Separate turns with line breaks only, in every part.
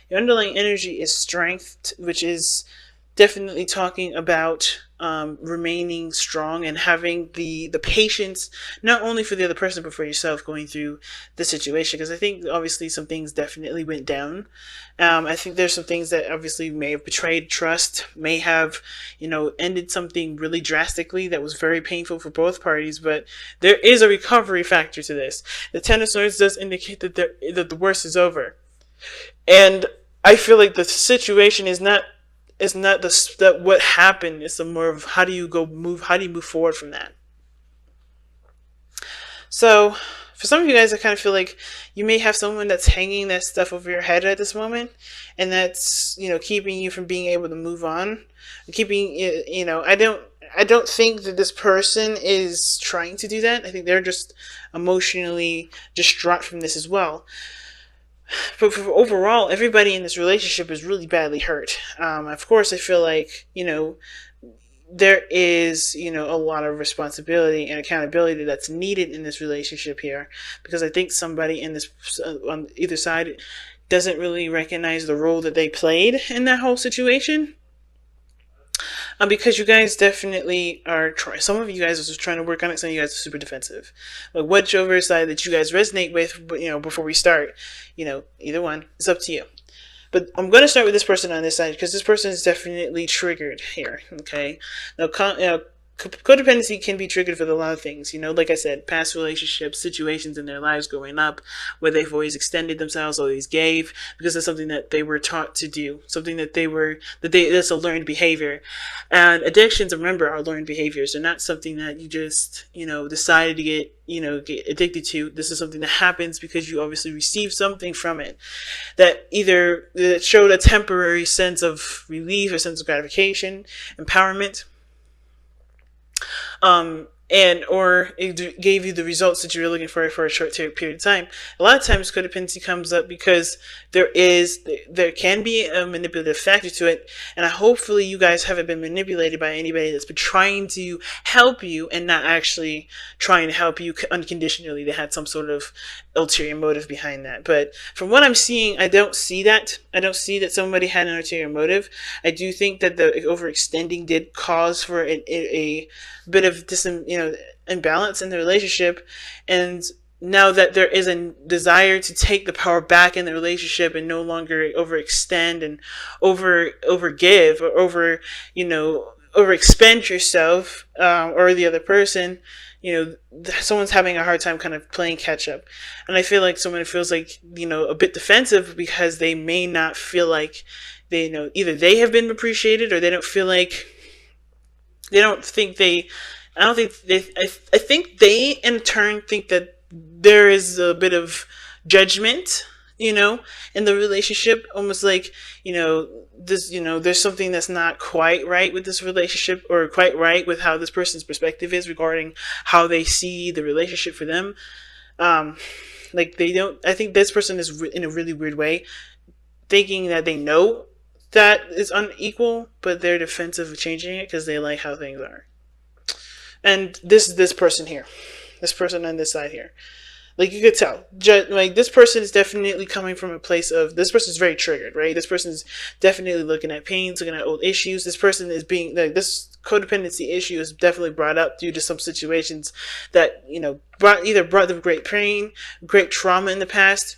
Your underlying energy is strength, which is definitely talking about remaining strong and having the patience, not only for the other person but for yourself going through the situation. Because I think obviously some things definitely went down. I think there's some things that obviously may have betrayed trust, may have, ended something really drastically that was very painful for both parties. But there is a recovery factor to this. The Ten of Swords does indicate that the worst is over, and I feel like the situation is not that what happened. It's more of how do you move forward from that. So for some of you guys, I kind of feel like you may have someone that's hanging that stuff over your head at this moment, and that's keeping you from being able to move on, keeping I don't think that this person is trying to do that. I think they're just emotionally distraught from this as well. But for overall, everybody in this relationship is really badly hurt. Of course, I feel like, there is, a lot of responsibility and accountability that's needed in this relationship here, because I think somebody in this, on either side, doesn't really recognize the role that they played in that whole situation. Because you guys definitely are trying. Some of you guys are just trying to work on it. Some of you guys are super defensive. Like whichever side that you guys resonate with, before we start, either one. It's up to you. But I'm going to start with this person on this side because this person is definitely triggered here. Okay. Now, codependency can be triggered for a lot of things. Like I said, past relationships, situations in their lives growing up where they've always extended themselves, always gave, because it's something that they were taught to do, something that's a learned behavior. And addictions, remember, are learned behaviors. They're not something that you just, decided to get addicted to. This is something that happens because you obviously received something from it that either showed a temporary sense of relief, a sense of gratification, empowerment, or it gave you the results that you were looking for a short period of time. A lot of times codependency comes up because there can be a manipulative factor to it, and hopefully you guys haven't been manipulated by anybody that's been trying to help you and not actually trying to help you unconditionally. They had some sort of ulterior motive behind that. But from what I'm seeing, I don't see that. I don't see that somebody had an ulterior motive. I do think that the overextending did cause for a bit of imbalance in the relationship, and now that there is a desire to take the power back in the relationship and no longer overextend and overgive or overexpend yourself, or the other person, someone's having a hard time kind of playing catch up. And I feel like someone feels like, a bit defensive because they may not feel like either they have been appreciated, or they don't feel like, I think I think they in turn think that there is a bit of judgment, in the relationship, almost like, there's something that's not quite right with this relationship, or quite right with how this person's perspective is regarding how they see the relationship for them. Like I think this person is in a really weird way, thinking that they know that is unequal, but they're defensive of changing it because they like how things are. And this person here, this person on this side here, like you could tell, like this person is definitely coming from a place of, this person is very triggered, right? This person is definitely looking at pains, looking at old issues. This person is being, like, this codependency issue is definitely brought up due to some situations that, brought them great pain, great trauma in the past.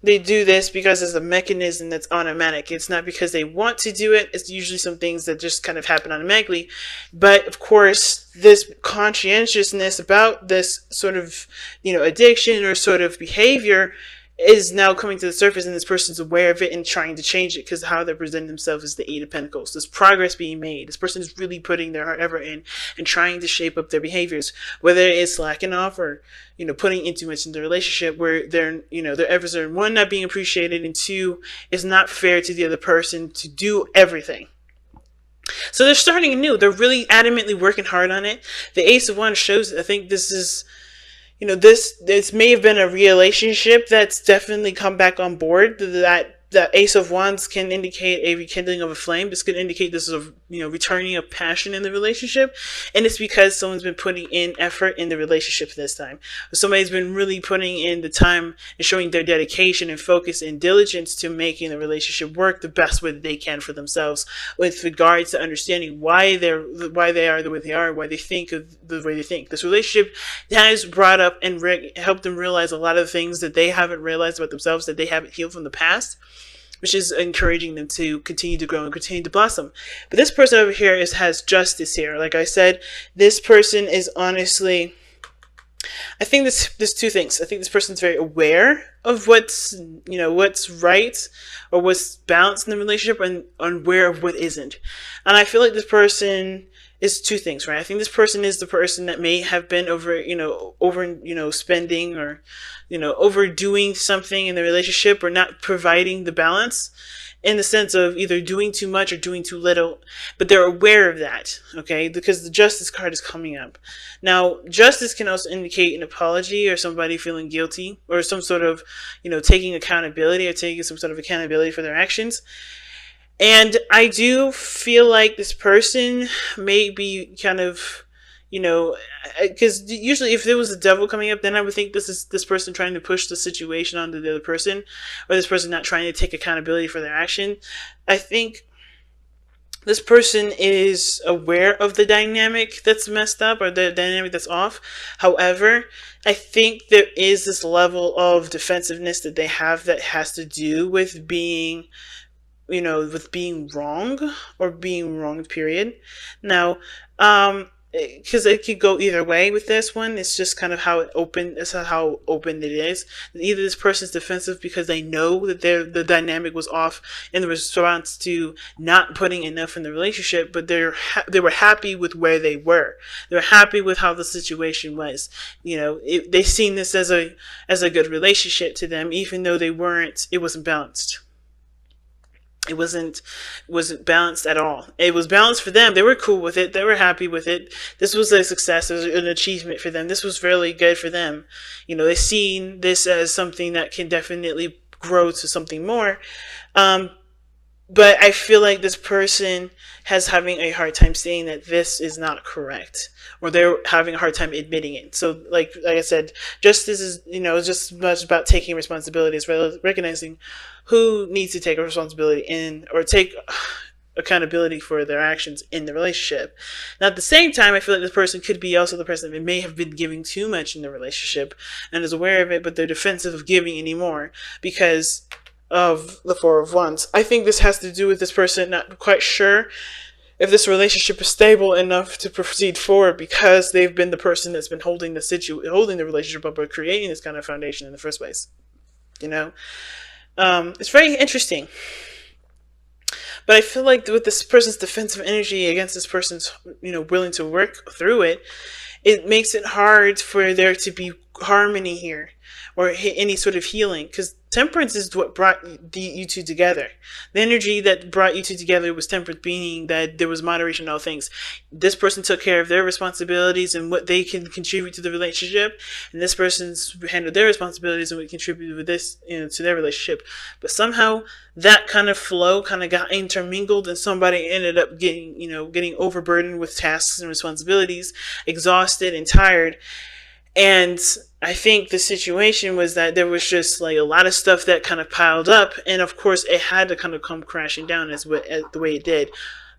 They do this because it's a mechanism that's automatic. It's not because they want to do it. It's usually some things that just kind of happen automatically. But of course, this conscientiousness about this sort of, addiction or sort of behavior is now coming to the surface, and this person's aware of it and trying to change it because how they're presenting themselves is the Eight of Pentacles. There's progress being made. This person is really putting their heart effort in and trying to shape up their behaviors, whether it's slacking off or, putting in too much in the relationship where their efforts are, one, not being appreciated, and two, it's not fair to the other person to do everything. So they're starting anew. They're really adamantly working hard on it. The Ace of Wands shows, I think this is, this may have been a relationship that's definitely come back on board, that the Ace of Wands can indicate a rekindling of a flame. This could indicate this is a returning of passion in the relationship, and it's because someone's been putting in effort in the relationship this time. Somebody's been really putting in the time and showing their dedication and focus and diligence to making the relationship work the best way that they can for themselves, with regards to understanding why they are the way they are, why they think of the way they think. This relationship has brought up and helped them realize a lot of things that they haven't realized about themselves, that they haven't healed from the past, which is encouraging them to continue to grow and continue to blossom. But this person over here has justice here. Like I said, this person is honestly, I think there's two things. I think this person's very aware of what's right or what's balanced in the relationship, and unaware of what isn't. And I feel like this person is two things, right? I think this person is the person that may have been over spending, or overdoing something in the relationship, or not providing the balance, in the sense of either doing too much or doing too little, but they're aware of that, okay? Because the Justice card is coming up. Now, Justice can also indicate an apology, or somebody feeling guilty, or some sort of, taking accountability, or taking some sort of accountability for their actions. And I do feel like this person may be kind of, because usually if there was a devil coming up, then I would think this is this person trying to push the situation onto the other person, or this person not trying to take accountability for their action. I think this person is aware of the dynamic that's messed up, or the dynamic that's off. However, I think there is this level of defensiveness that they have that has to do with being wrong, or being wronged, period. Now, because it could go either way with this one. It's just kind of how open it is. Either this person's defensive because they know that the dynamic was off in the response to not putting enough in the relationship, but they were happy with where they were. They were happy with how the situation was. They seen this as a good relationship to them, even though it wasn't balanced. It wasn't balanced at all. It was balanced for them. They were cool with it. They were happy with it. This was a success. It was an achievement for them. This was really good for them. They seen this as something that can definitely grow to something more. But I feel like this person has having a hard time saying that this is not correct, or they're having a hard time admitting it. So like I said, justice is, just as much about taking responsibility as well as recognizing who needs to take a responsibility or take accountability for their actions in the relationship. Now, at the same time, I feel like this person could be also the person that may have been giving too much in the relationship and is aware of it, but they're defensive of giving anymore because of the Four of Wands. I think this has to do with this person not quite sure if this relationship is stable enough to proceed forward, because they've been the person that's been holding the relationship up, or creating this kind of foundation in the first place. It's very interesting. But I feel like with this person's defensive energy against this person's, willing to work through it, it makes it hard for there to be harmony here, or any sort of healing, because temperance is what brought you two together. The energy that brought you two together was temperance, meaning that there was moderation in all things. This person took care of their responsibilities and what they can contribute to the relationship, and this person's handled their responsibilities and what contributed with this, to their relationship. But somehow that kind of flow kind of got intermingled, and somebody ended up getting overburdened with tasks and responsibilities, exhausted and tired. And I think the situation was that there was just like a lot of stuff that kind of piled up, and of course it had to kind of come crashing down as the way it did.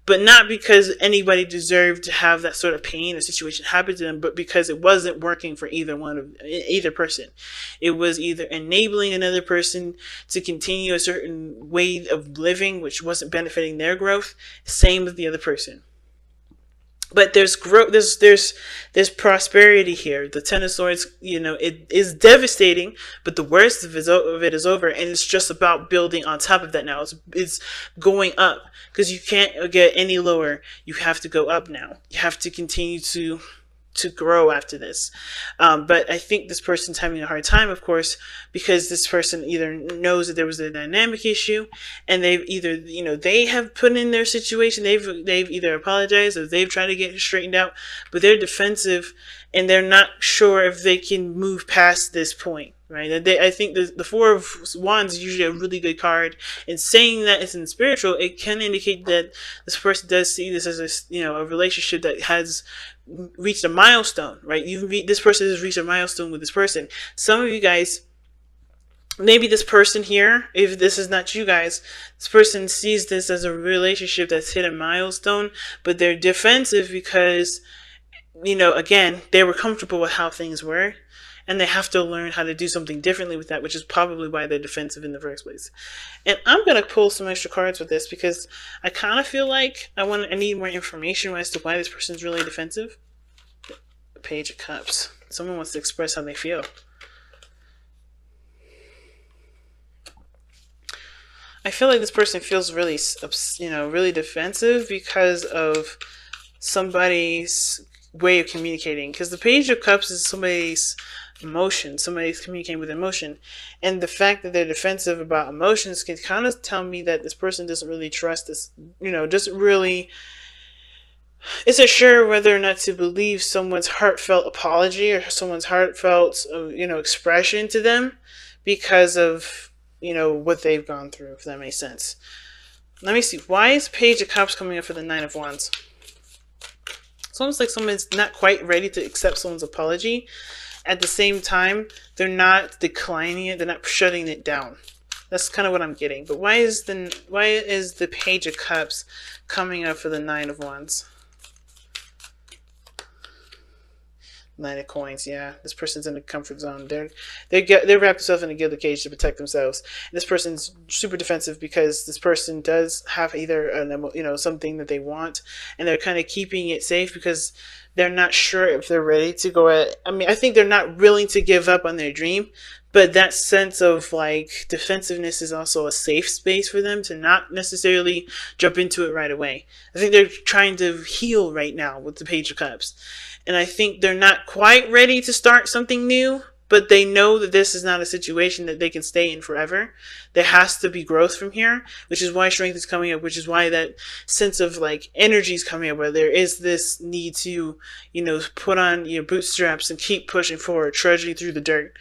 But not because anybody deserved to have that sort of pain or situation happen to them, but because it wasn't working for either person. It was either enabling another person to continue a certain way of living, which wasn't benefiting their growth. Same with the other person. But there's growth, there's prosperity here. The Ten of Swords, it is devastating, but the worst of it is over, and it's just about building on top of that now. It's going up, because you can't get any lower. You have to go up now. You have to continue to grow after this. But I think this person's having a hard time, of course, because this person either knows that there was a dynamic issue, and they've either, they have put in their situation, they've either apologized or they've tried to get it straightened out, but they're defensive and they're not sure if they can move past this point, right? I think the Four of Wands is usually a really good card. And saying that it's in spiritual, it can indicate that this person does see this as a relationship that has reached a milestone, right? This person has reached a milestone with this person. Some of you guys, maybe this person here, if this is not you guys, this person sees this as a relationship that's hit a milestone, but they're defensive because, again, they were comfortable with how things were, and they have to learn how to do something differently with that, which is probably why they're defensive in the first place. And I'm going to pull some extra cards with this because I kind of feel like I need more information as to why this person's really defensive. The Page of Cups. Someone wants to express how they feel. I feel like this person feels really, really defensive because of somebody's way of communicating. Because the Page of Cups is somebody's emotion. Somebody's communicating with emotion. And the fact that they're defensive about emotions can kind of tell me that this person doesn't really trust this, doesn't really, isn't sure whether or not to believe someone's heartfelt apology or someone's heartfelt, expression to them because of, what they've gone through, if that makes sense. Let me see. Why is Page of Cups coming up for the Nine of Wands? It's almost like someone's not quite ready to accept someone's apology. At the same time, they're not declining it. They're not shutting it down. That's kind of what I'm getting. But why is the Page of Cups coming up for the Nine of Wands? Nine of Coins, yeah. This person's in a comfort zone. They wrap themselves in a gilded cage to protect themselves. And this person's super defensive because this person does have either something that they want, and they're kind of keeping it safe because they're not sure if they're ready to go at. I think they're not willing to give up on their dream, but that sense of like defensiveness is also a safe space for them to not necessarily jump into it right away. I think they're trying to heal right now with the Page of Cups. And I think they're not quite ready to start something new, but they know that this is not a situation that they can stay in forever. There has to be growth from here, which is why strength is coming up, which is why that sense of like energy is coming up, where there is this need to, put on your bootstraps and keep pushing forward, trudging through the dirt.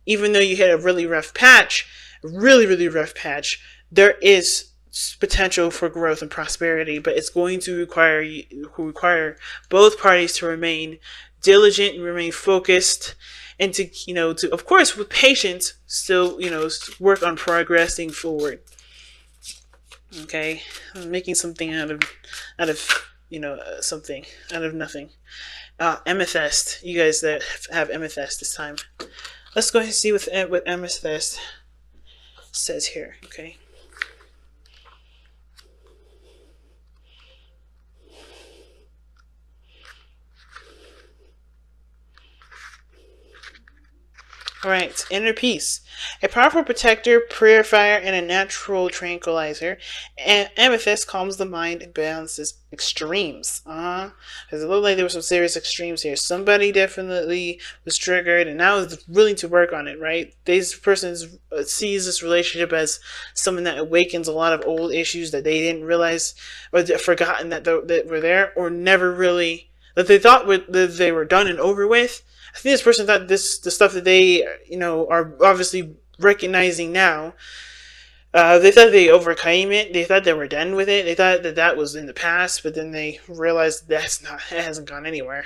Even though you hit a really rough patch, there is potential for growth and prosperity, but it's going to require both parties to remain diligent and remain focused, and to of course with patience still work on progressing forward. Okay, I'm making something out of something out of nothing. Amethyst. You guys that have amethyst this time, let's go ahead and see what amethyst says here. Okay. Alright, inner peace. A powerful protector, purifier, and a natural tranquilizer. Amethyst calms the mind and balances extremes. Because it looked like there were some serious extremes here. Somebody definitely was triggered and now is willing to work on it, right? This person sees this relationship as something that awakens a lot of old issues that they didn't realize or forgotten that were there, or never really, that they thought that they were done and over with. I think this person thought the stuff that they, are obviously recognizing now, they thought they overcame it. They thought they were done with it. They thought that was in the past, but then they realized it hasn't gone anywhere.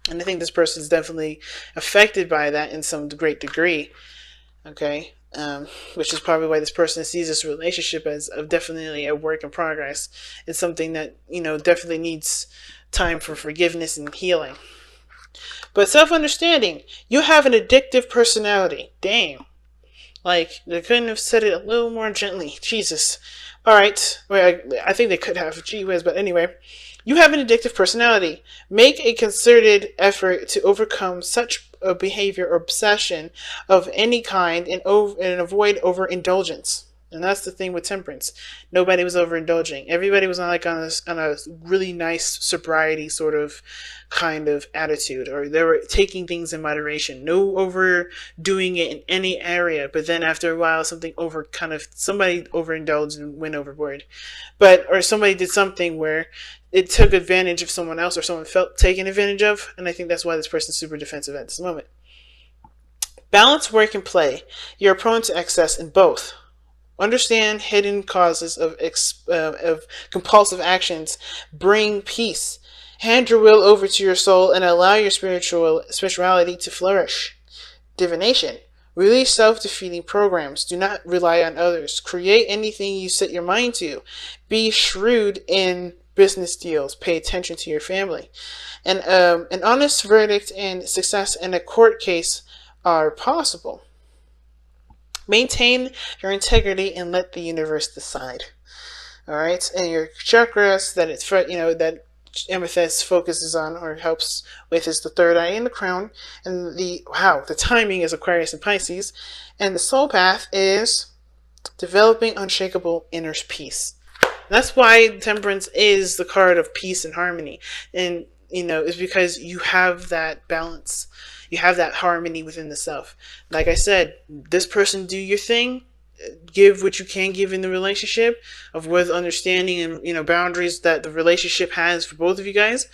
And I think this person is definitely affected by that in some great degree. Okay. Which is probably why this person sees this relationship as definitely a work in progress. It's something that, definitely needs time for forgiveness and healing. But self-understanding, you have an addictive personality. Damn. Like, they couldn't have said it a little more gently. Jesus. Alright. Well, I think they could have. Gee whiz. But anyway. You have an addictive personality. Make a concerted effort to overcome such a behavior or obsession of any kind and avoid overindulgence. And that's the thing with temperance. Nobody was overindulging. Everybody was on a really nice sobriety sort of kind of attitude, or they were taking things in moderation. No overdoing it in any area. But then after a while, somebody overindulged and went overboard. Or somebody did something where it took advantage of someone else, or someone felt taken advantage of. And I think that's why this person's super defensive at this moment. Balance work and play. You're prone to excess in both. Understand hidden causes of compulsive actions. Bring peace. Hand your will over to your soul and allow your spirituality to flourish. Divination. Release self-defeating programs. Do not rely on others. Create anything you set your mind to. Be shrewd in business deals. Pay attention to your family. And an honest verdict and success in a court case are possible. Maintain your integrity and let the universe decide. All right, and your chakras that that amethyst focuses on or helps with is the third eye and the crown, and the timing is Aquarius and Pisces, and the soul path is developing unshakable inner peace. And that's why Temperance is the card of peace and harmony, and is because you have that balance. You have that harmony within the self. Like I said, this person do your thing, give what you can give in the relationship with understanding and boundaries that the relationship has for both of you guys.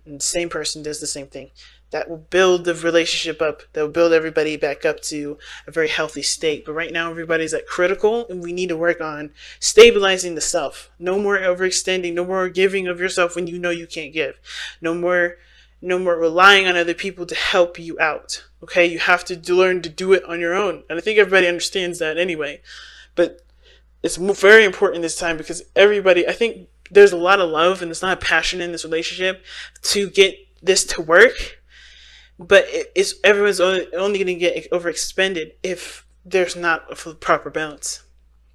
And the same person does the same thing. That will build the relationship up. That will build everybody back up to a very healthy state. But right now everybody's at critical, and we need to work on stabilizing the self. No more overextending, no more giving of yourself when you know you can't give. No more relying on other people to help you out. Okay, you have to learn to do it on your own. And I think everybody understands that anyway. But it's very important this time because I think there's a lot of love and there's not passion in this relationship to get this to work. But everyone's only going to get overexpended if there's not a proper balance.